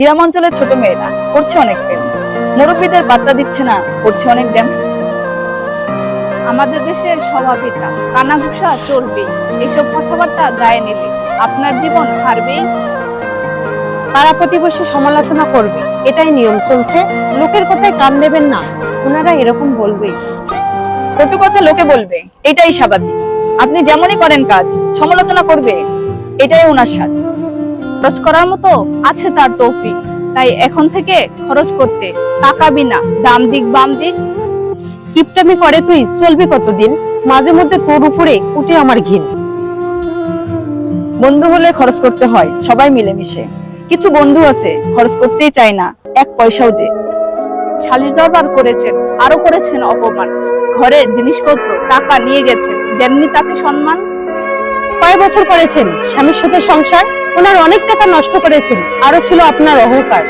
গ্রামাঞ্চলের ছোট মেয়েরা করছে অনেক প্রেম, মুরব্বীদের পাত্তা দিচ্ছে না, করছে অনেক ড্যাম। আমাদের দেশের স্বভাব এটা, কানাঘুষা চলবেই। এসব কথাবার্তা গায়ে নিলে আপনার জীবন হারবেই। পাড়া প্রতিবেশী সমালোচনা করবে, এটাই নিয়ম চলছে। লোকের কথায় কান দেবেন না, ওনারা এরকম বলবেই। কটু কথা লোকে বলবে, এটাই স্বাভাবিক। আপনি যেমনই করেন কাজ, সমালোচনা করবে, এটাই ওনার সাজ। খরচ করার মতো আছে তার তৌফিক, তাই এখন থেকে খরচ করতে তাকাবি না ডাম দিক বাম দিক। কিপটামি করে তুই চলবি কতদিন, মাঝে মধ্যে তোর উপরে উঠে আমার ঘিন। বন্ধু হলে খরচ করতে হয় সবাই মিলেমিশে, কিছু বন্ধু আছে খরচ করতেই চায় না এক পয়সাও যে। সালিশ দরবার করেছেন, আরো করেছেন অপমান। ঘরের জিনিসপত্র টাকা নিয়ে গেছেন, দেননি তাকে সম্মান। কয় বছর করেছেন স্বামীর সাথে সংসার, ওনার অনেক টাকা নষ্ট করেছেন, আরো ছিল আপনার অহংকার।